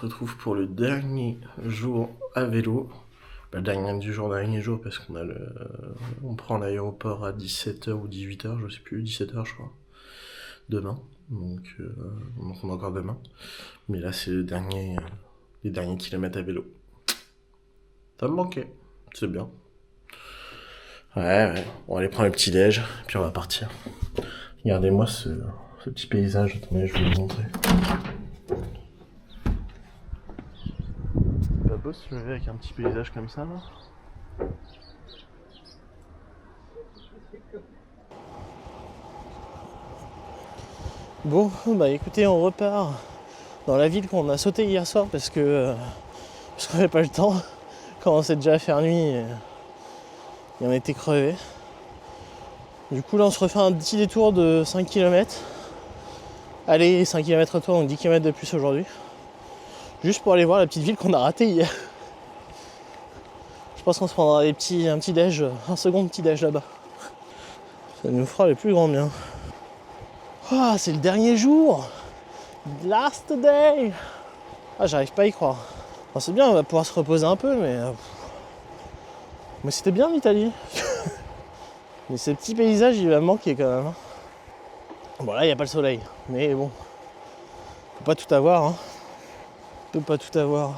retrouve pour le dernier jour à vélo. Le dernier jour parce qu'on a on prend l'aéroport à 17h ou 18h, je sais plus, 17h je crois, demain. Donc on a encore demain. Mais là c'est les derniers kilomètres à vélo. Ça me manquait, c'est bien. Ouais, on va aller prendre le petit déj, puis on va partir. Regardez-moi ce petit paysage, attendez, je vais vous le montrer. C'est pas beau de se lever avec un petit paysage comme ça, là? Bon, bah écoutez, on repart dans la ville qu'on a sauté hier soir parce qu'on n'avait pas le temps. Commençait déjà à faire nuit et on était crevés. Du coup là on se refait un petit détour de 5 km. Allez, 5 km retour, donc 10 km de plus aujourd'hui. Juste pour aller voir la petite ville qu'on a ratée hier. Je pense qu'on se prendra un petit déj, un second petit déj là-bas. Ça nous fera le plus grand bien. Ah, c'est le dernier jour! Last day! Ah, j'arrive pas à y croire. Enfin, c'est bien, on va pouvoir se reposer un peu, mais c'était bien l'Italie. Mais ce petit paysage, il va me manquer quand même. Bon, là, il n'y a pas le soleil, mais bon. On peut pas tout avoir, hein. On peut pas tout avoir.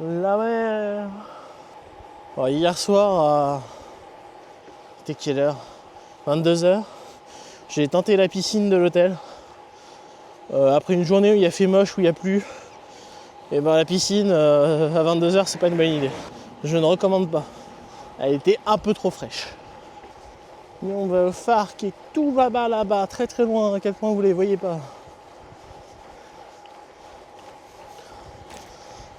La mer. Bon, hier soir, c'était quelle heure? 22h. J'ai tenté la piscine de l'hôtel. Après une journée où il a fait moche, où il n'y a plu, et ben la piscine à 22h c'est pas une bonne idée. Je ne recommande pas. Elle était un peu trop fraîche. Mais on va au phare qui est tout là-bas, très très loin, à quel point vous les voyez pas.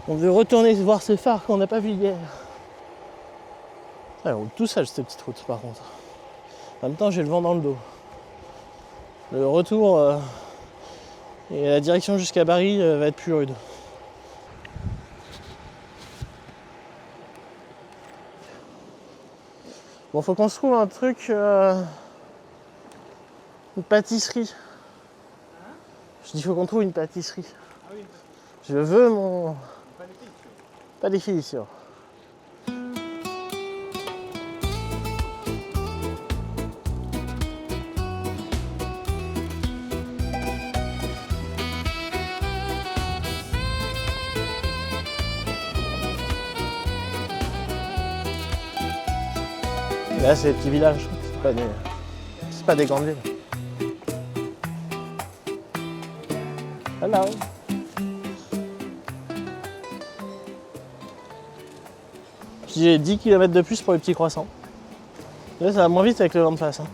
On veut retourner voir ce phare qu'on n'a pas vu hier. Elle roule tout seul cette petite route par contre. En même temps j'ai le vent dans le dos. Le retour et la direction jusqu'à Bari va être plus rude. Bon, faut qu'on se trouve un truc, une pâtisserie. Je dis faut qu'on trouve une pâtisserie. Ah oui. Je veux mon... Pas des filles, Pas des finitions. Là c'est des petits villages, c'est pas des grandes villes. Hello. J'ai 10 km de plus pour les petits croissants. Là ça va moins vite avec le vent de face. Hein.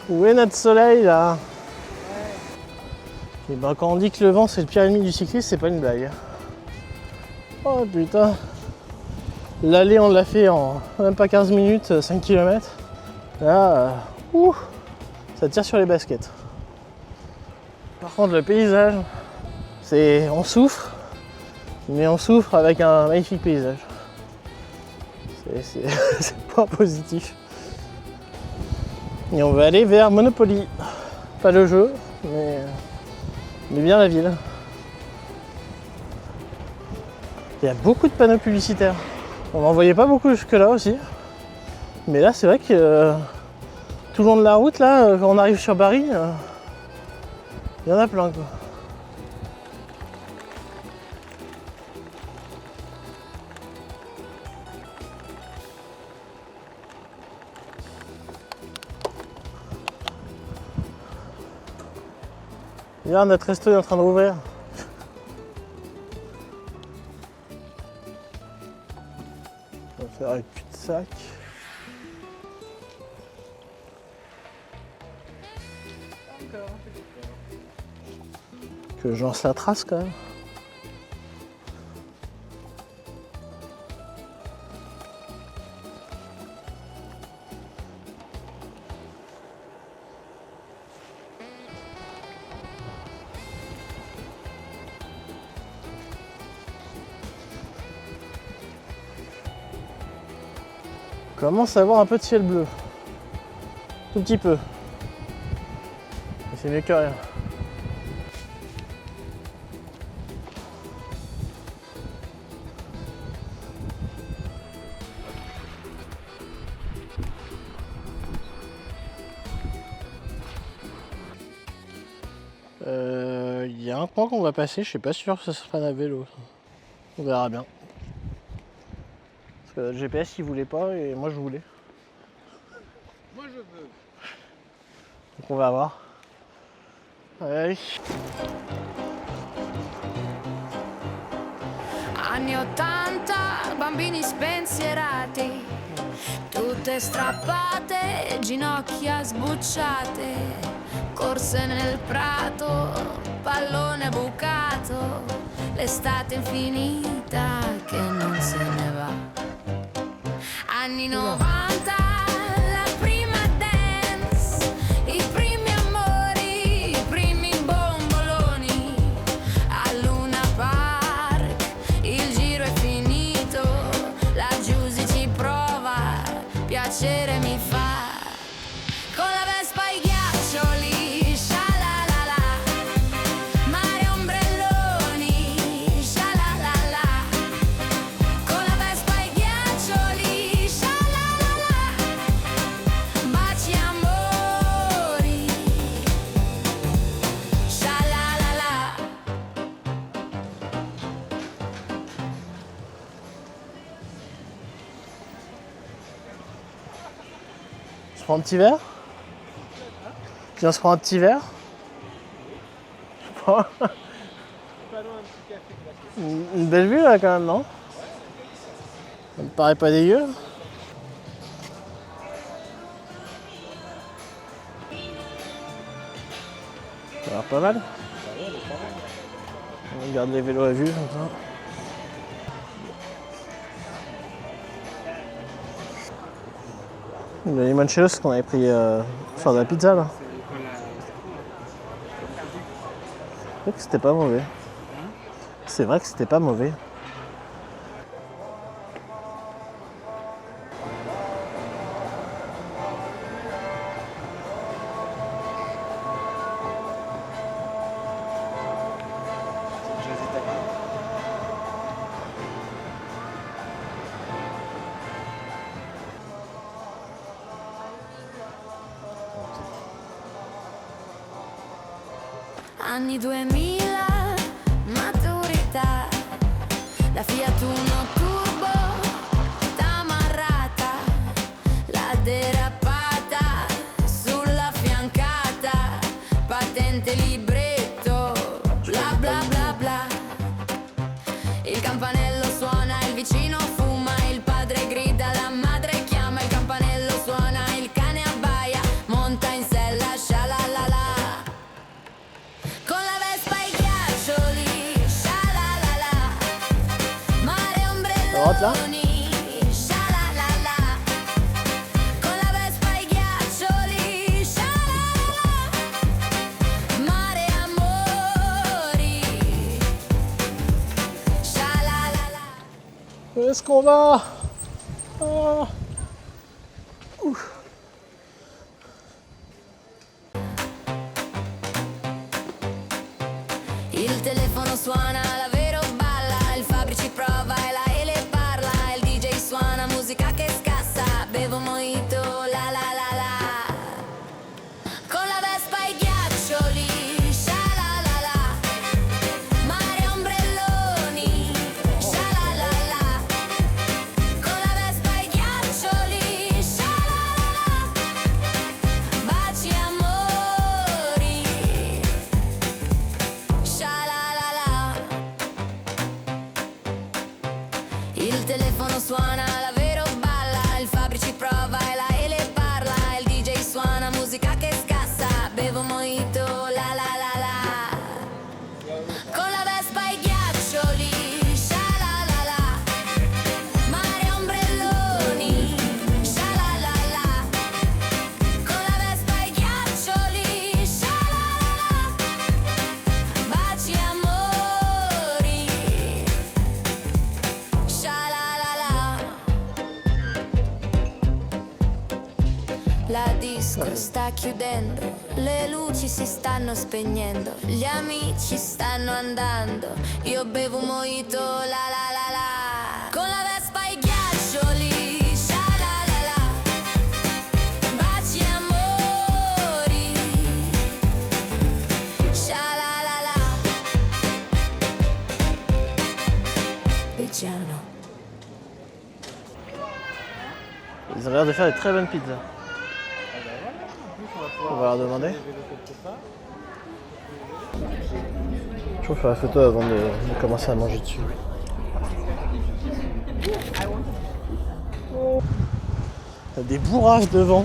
Où est notre soleil là? Et ben quand on dit que le vent c'est le pire ennemi du cycliste, c'est pas une blague. Oh putain. L'aller on l'a fait en même pas 15 minutes, 5 km. Là, ça tire sur les baskets. Par contre le paysage, on souffre, mais on souffre avec un magnifique paysage. C'est le point positif. Et on va aller vers Monopoly. Pas le jeu, mais bien la ville. Il y a beaucoup de panneaux publicitaires. On n'en voyait pas beaucoup jusque là aussi. Mais là c'est vrai que tout le long de la route là, quand on arrive sur Bari, il y en a plein quoi. Regarde, notre resto est en train de rouvrir. On va faire un cul-de-sac. Que je lance la trace quand même. On commence à avoir un peu de ciel bleu. Tout petit peu. Mais c'est mieux que rien. Maintenant qu'on va passer, je suis pas sûr que ce sera un vélo. On verra bien. Parce que le GPS il voulait pas et moi je voulais. Moi je veux. Donc on va voir. Allez. Anni 80, bambini spensierati, tutte strappate, ginocchia sbucciate, corse nel prato, pallone bucato, l'estate infinita che non se ne va. Anni 90, la prima dance, i primi amori, i primi bomboloni, a Luna Park, il giro è finito, la Giusy ci prova, piacere mi fa, con la Vespa i ghiaccioli, sha-la-la-la, mare ombrelloni, sha-la-la-la, con la Vespa i ghiaccioli, sha-la-la-la, baci amori, sha-la-la-la. On se prend un petit verre? Puis on se prend un petit verre? Je sais pas. Pas loin un petit café glacé. Une belle vue là quand même, non? Ça me paraît pas dégueu. Ça a l'air pas mal. On regarde les vélos à vue comme ça. Le limoncello, c'est ce qu'on avait pris pour faire de la pizza là. C'est vrai que c'était pas mauvais. C'est vrai que c'était pas mauvais. Anni 2000, maturità, la Fiat Uno Turbo, tamarrata, la derapata sulla fiancata, patente libretto, bla bla bla bla. Il campanello suona, il vicino fuma, il padre grida, la madre chiama, il campanello suona, il cane abbaia, monta in sella, sha-la-la-la. Con la Vespa i ghiaccioli, sha-la-la-la, mare rentre là? ombrelloni, sha-la-la-la. Con la Vespa i ghiaccioli, sha-la-la-la, mare amori, sha-la-la-la. Où est-ce qu'on va? Ah. Ouf. Il telefono suona, la Vero balla, il Fabrici prova e la Ele parla, il DJ suona musica che scassa, bevo mojito, la la la la. Con la Vespa i ghiaccioli, sha-la-la-la, mare ombrelloni, sha-la-la-la. Con la Vespa i ghiaccioli, sha-la-la-la, baci amori, sha-la-la-la. Il telefono suona, la Vero balla, il Fabrici prova e la Ele parla, il DJ suona musica che scassa, bevo mojito, la la la la. Con la Vespa i ghiaccioli, sha-la-la-la, mare ombrelloni, sha-la-la-la. Con la Vespa i ghiaccioli, sha-la-la-la, baci amori, sha-la-la-la. La disco sta chiudendo, le luci si stanno spegnendo, gli amici stanno andando, io bevo un mojito, la la la la. Con la Vespa i ghiaccioli, sha-la-la-la, baci amori, sha-la-la-la. Ils ont l'air de faire des très bonnes pizzas. On va leur demander. Je vais faire la photo avant de commencer à manger dessus. Il y a des bourrages devant.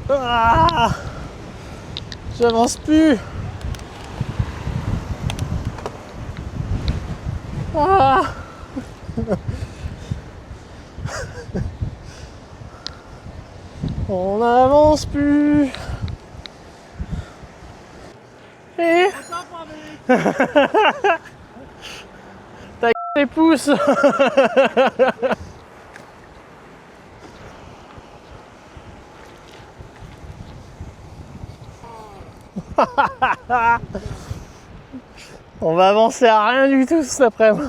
Ah, j'avance plus. Ah. On n'avance plus. Et t'as les pouces. On va avancer à rien du tout cet après-midi.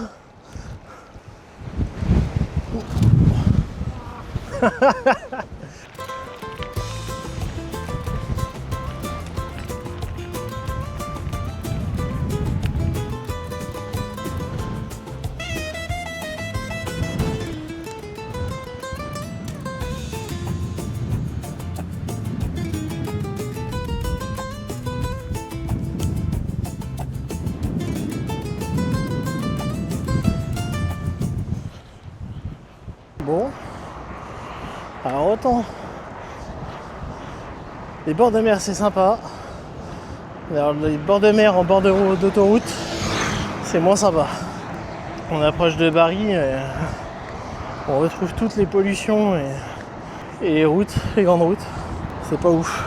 Bon, alors autant les bords de mer c'est sympa, alors les bords de mer en bord d'autoroute c'est moins sympa. On approche de Bari, on retrouve toutes les pollutions et les routes, les grandes routes, c'est pas ouf.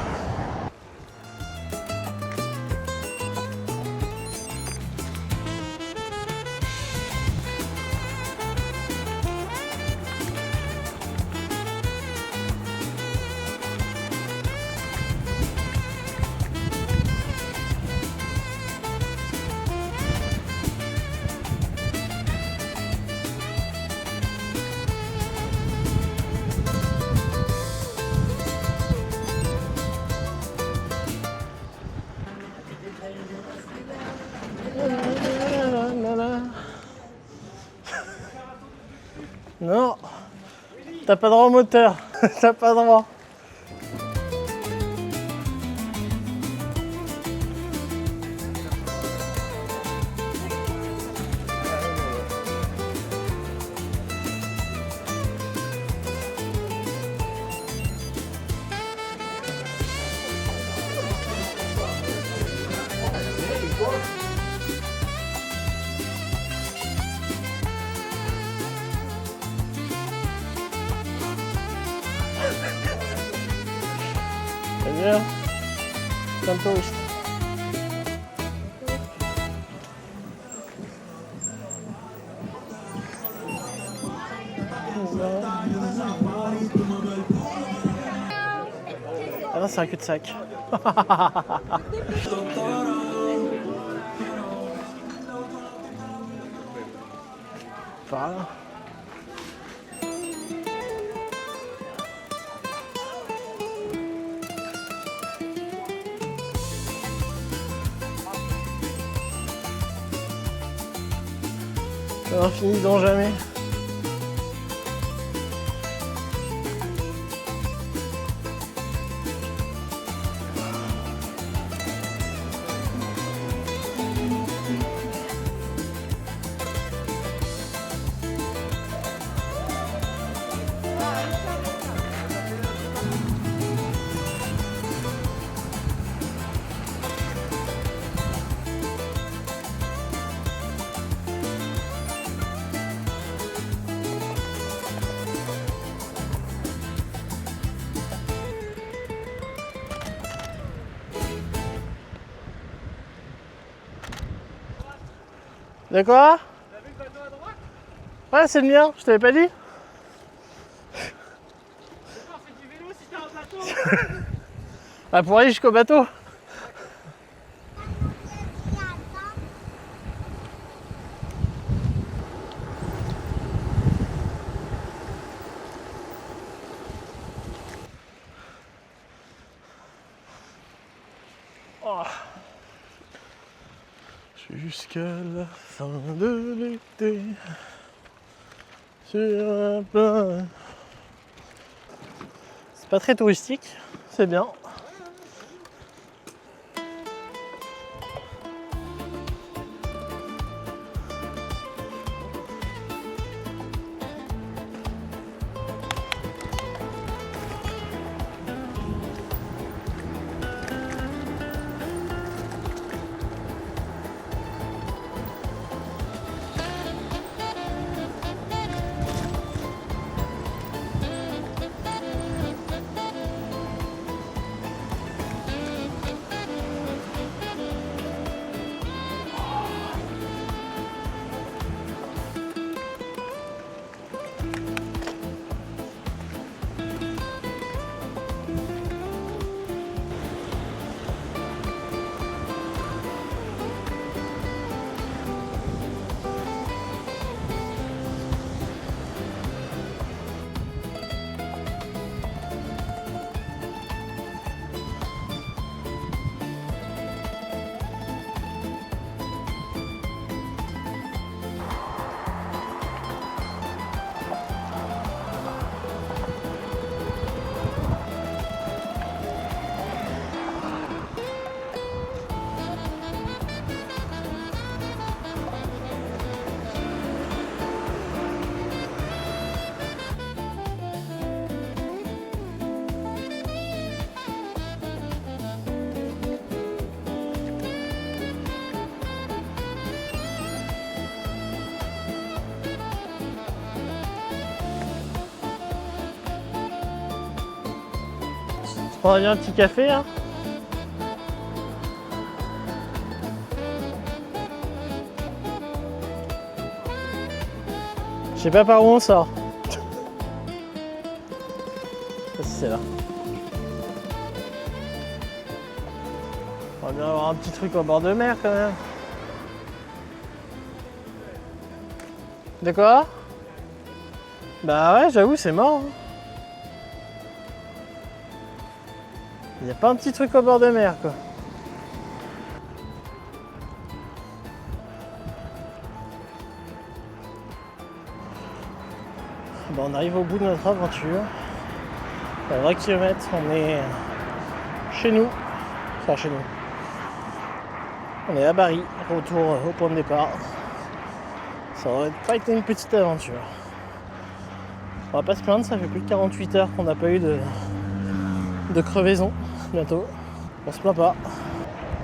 Non, t'as pas droit au moteur, t'as pas droit. C'est bien, comme touriste. Ah non, c'est un cul-de-sac. Par là. Ça finit dans jamais. De quoi? T'as vu le bateau à droite? Ouais, c'est le mien, je t'avais pas dit? D'accord, c'est du vélo si t'as un bateau. Ah, pour aller jusqu'au bateau? Oh. Jusqu'à la fin de l'été. sur un plan. C'est pas très touristique, c'est bien. On prendrait bien un petit café là. Je sais pas par où on sort. Ça c'est là. On va bien avoir un petit truc au bord de mer quand même. De quoi? Bah ouais, j'avoue c'est mort. Hein. Il n'y a pas un petit truc au bord de mer quoi. Bon, on arrive au bout de notre aventure. À 20 km, on est chez nous. Enfin chez nous. On est à Bari, retour au point de départ. Ça aurait pas été une petite aventure. On va pas se plaindre, ça fait plus de 48 heures qu'on n'a pas eu de crevaison. Bientôt. On se plaint pas.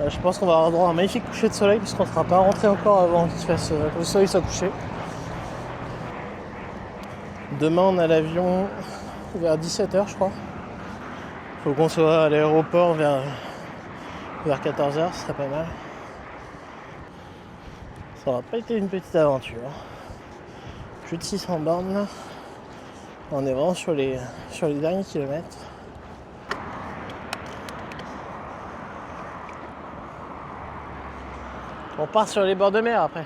Je pense qu'on va avoir droit à un magnifique coucher de soleil puisqu'on ne sera pas rentré encore avant que le soleil soit couché. Demain on a l'avion vers 17h je crois. Faut qu'on soit à l'aéroport vers 14h, ce serait pas mal. Ça aura pas été une petite aventure. Plus de 600 bornes là. On est vraiment sur les derniers kilomètres. On part sur les bords de mer après.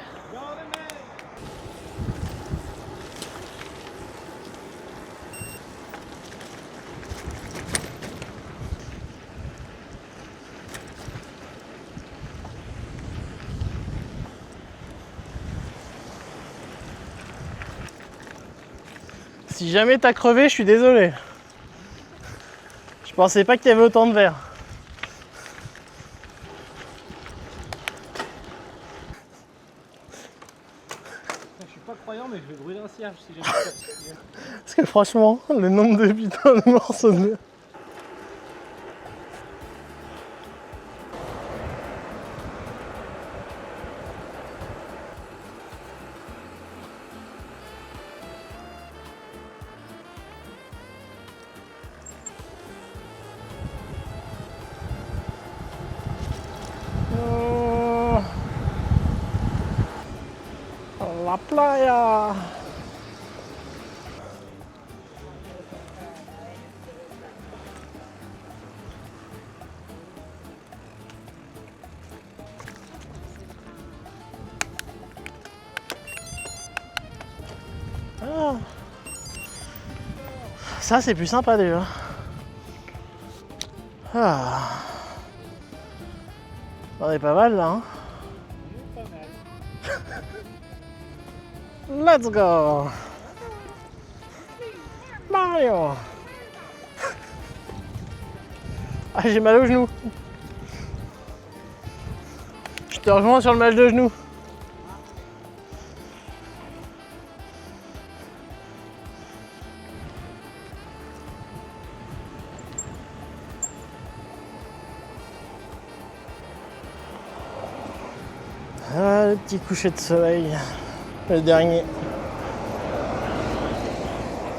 Si jamais t'as crevé, je suis désolé. Je pensais pas qu'il y avait autant de verre. Je suis pas croyant, mais je vais brûler un cierge si j'ai pas. Parce que franchement, le nombre de putains de morceaux de verre. La playa. Ah. Ça c'est plus sympa déjà. Ah. On est pas mal là. Hein. Let's go! Mario. Ah, j'ai mal au genou. Je te rejoins sur le mal de genou. Ah, le petit coucher de soleil. Le dernier.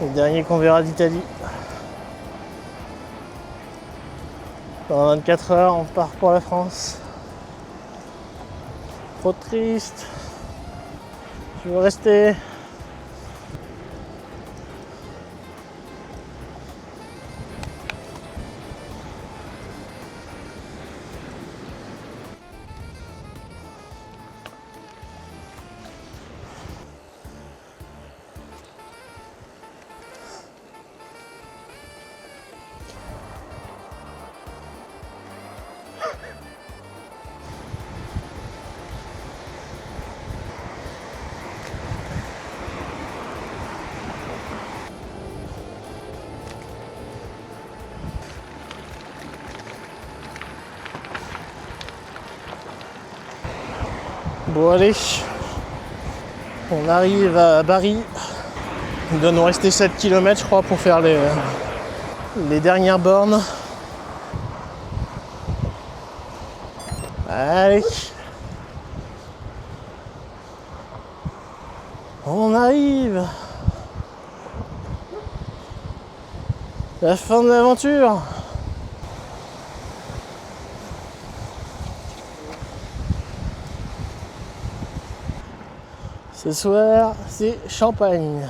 Le dernier qu'on verra d'Italie. Dans 24 heures, on part pour la France. Trop triste. Je veux rester. Bon allez, on arrive à Bari. Il doit nous rester 7 km je crois pour faire les dernières bornes. Allez. On arrive. La fin de l'aventure. Ce soir, c'est champagne.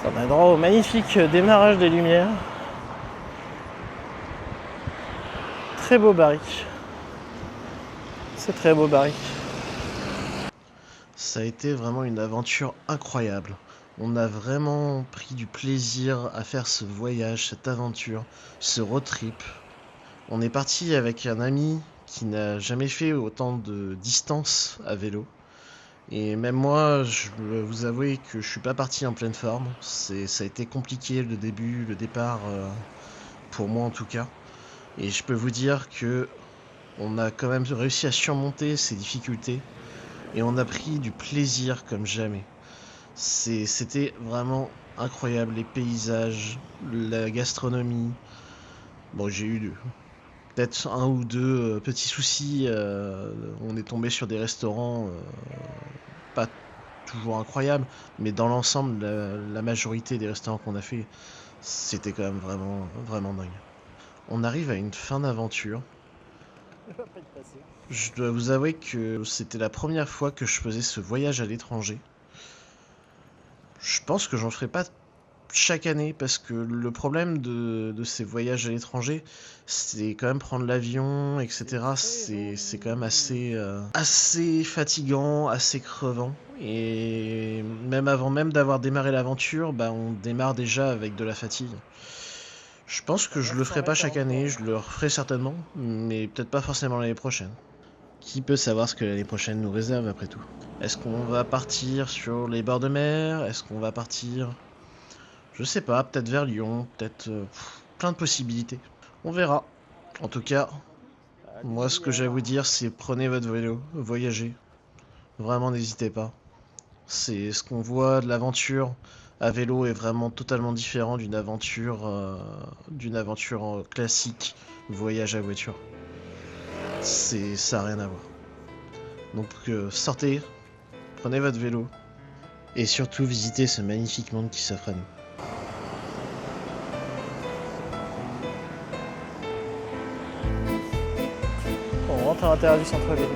On a droit au magnifique démarrage des lumières. Très beau Bari. C'est très beau Bari. Ça a été vraiment une aventure incroyable. On a vraiment pris du plaisir à faire ce voyage, cette aventure, ce road trip. On est parti avec un ami qui n'a jamais fait autant de distance à vélo. Et même moi, je dois vous avouer que je suis pas parti en pleine forme. Ça a été compliqué le début, le départ, pour moi en tout cas. Et je peux vous dire que on a quand même réussi à surmonter ces difficultés. Et on a pris du plaisir comme jamais. C'était vraiment incroyable, les paysages, la gastronomie. Bon, j'ai eu peut-être un ou deux petits soucis. On est tombé sur des restaurants pas toujours incroyables, mais dans l'ensemble, la majorité des restaurants qu'on a fait, c'était quand même vraiment, vraiment dingue. On arrive à une fin d'aventure. Je dois vous avouer que c'était la première fois que je faisais ce voyage à l'étranger. Je pense que j'en ferai pas chaque année parce que le problème de ces voyages à l'étranger, c'est quand même prendre l'avion, etc. C'est quand même assez fatigant, assez crevant. Et même avant même d'avoir démarré l'aventure, on démarre déjà avec de la fatigue. Je pense que je le ferai pas chaque année, je le referai certainement, mais peut-être pas forcément l'année prochaine. Qui peut savoir ce que l'année prochaine nous réserve après tout? Est-ce qu'on va partir sur les bords de mer? Est-ce qu'on va partir, je sais pas, peut-être vers Lyon, peut-être plein de possibilités. On verra. En tout cas, moi ce que j'ai à vous dire, c'est prenez votre vélo, voyagez. Vraiment n'hésitez pas. C'est ce qu'on voit de l'aventure à vélo est vraiment totalement différent d'une aventure classique, voyage à voiture. Ça n'a rien à voir. Donc sortez, prenez votre vélo et surtout visitez ce magnifique monde qui s'offre à nous. On rentre à l'intérieur du centre-ville.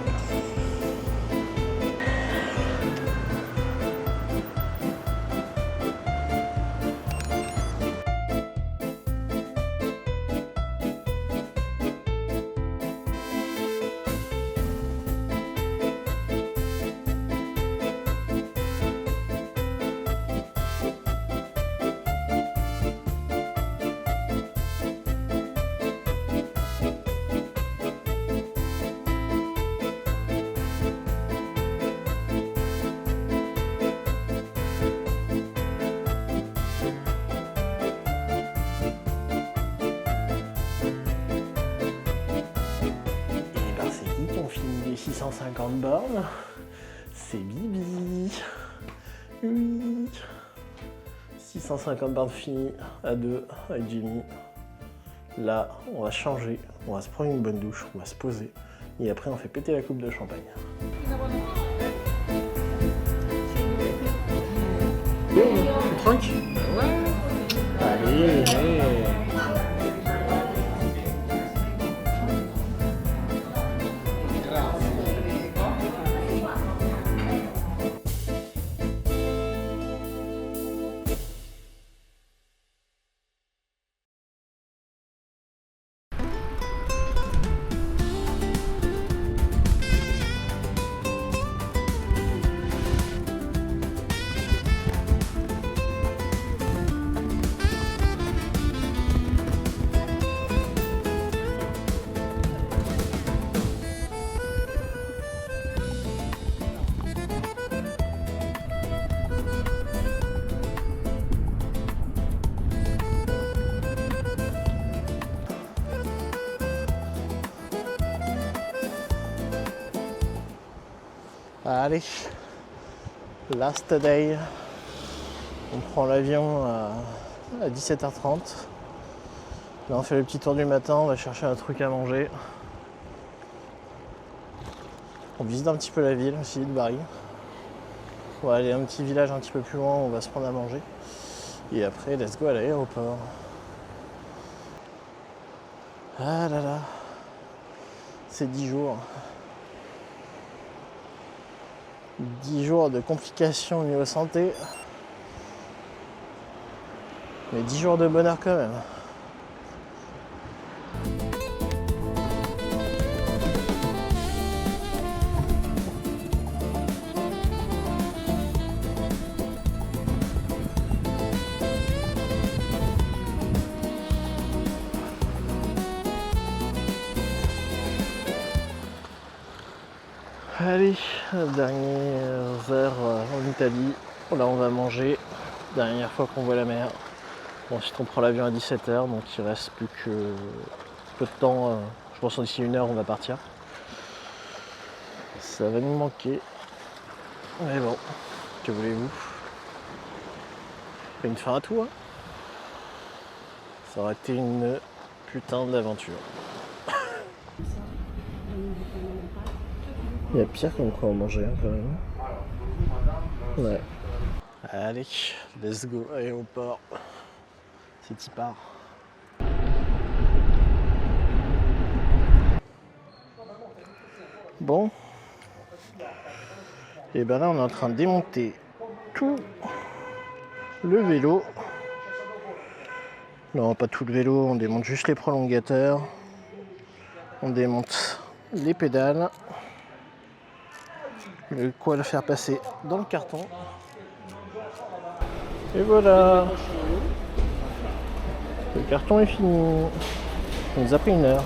650 bornes. C'est Bibi. Oui. 650 bornes finies à 2 avec Jimmy. Là, on va changer, on va se prendre une bonne douche, on va se poser. Et après, on fait péter la coupe de champagne. Tranquille. Allez, allez, last day. On prend l'avion à 17h30. Là, on fait le petit tour du matin, on va chercher un truc à manger. On visite un petit peu la ville aussi de Bari. On va aller à un petit village un petit peu plus loin, on va se prendre à manger. Et après, let's go à l'aéroport. Ah là là, c'est 10 jours. 10 jours de complications au niveau santé. Mais 10 jours de bonheur quand même. Allez, dernières heures en Italie. Là, on va manger. Dernière fois qu'on voit la mer. Ensuite, on prend l'avion à 17h, donc il reste plus que peu de temps. Je pense que d'ici 1 heure, on va partir. Ça va nous manquer. Mais bon, que voulez-vous? Une fin à tout, hein. Ça aurait été une putain d'aventure. Il y a pire comme quoi en manger hein, quand même. Ouais. Allez, let's go aéroport. C'est y part. Bon. Et ben là on est en train de démonter tout le vélo. Non, pas tout le vélo, on démonte juste les prolongateurs. On démonte les pédales. De quoi le faire passer dans le carton. Et voilà. Le carton est fini. Ça nous a pris 1 heure.